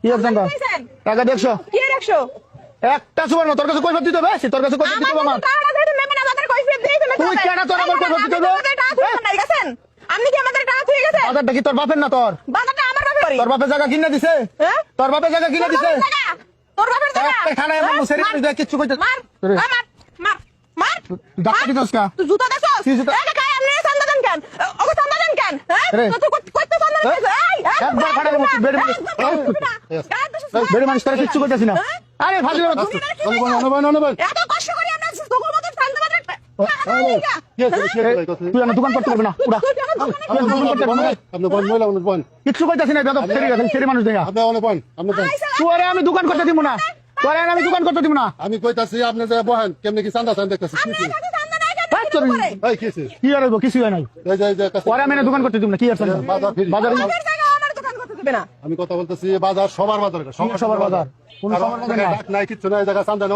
কি আর জানবা টাকা 150 কি 100 একটা সুবর্ণ তোর কাছে কই দিতে হবে তোর কাছে কই দিতে হবে আমার টাকা দিতে মেমে আমাদের কই ফেরত দিতে মেমে তুই কেন তোর আমার কই দিতে হবে নাই গেছেন আপনি কি আমাদের টাকা তুই গেছেন বাজারটা কি তোর বাপের না তোর বাজারটা আমার বাপের বাড়ি তোর বাপের জায়গা কিনে দিছে হ্যাঁ তোর বাপের জায়গা কিনে দিছে তোর বাপের জায়গা একটা খানা এমন মুসেরি দেখ কিছু কইতে মার মার মার মার ডাক্তার দিছস কা তুই জুতা দেছস কি জুতা? এই কাই আপনি চান্দা দেন কেন ওকে চান্দা দেন কেন হ্যাঁ রে। তুই কইতে চান্দা দেন এই একবার খানা মুখ বেড়ে বেড়ে মানুষ তোর কিছু কইতাছিস না আরে ফাজিল এত কষ্ট করি আমরা তোর মত চান্দা বাজার তুই আমার দোকান করতে পারবি না পুরা কিছু কইতাছি না বেদব সেরি মানুষ দেখা তোরে আমি দোকান করতে দিব না তোরে আমি দোকান করতে দিব না আমি কইতাছি আপনি যে বহেন কেমনে কি চান্দা চান দেখতেছি কি আর হইব কিছু হয় নাই পরে আমি না দোকান করতে দিব না কি আর বাজারে আমি কথা বলতেছি বাজার সবার বাজার সবার বাজার কোন সবার বাজার নাই কিচ্ছু নাই জায়গা চান্দা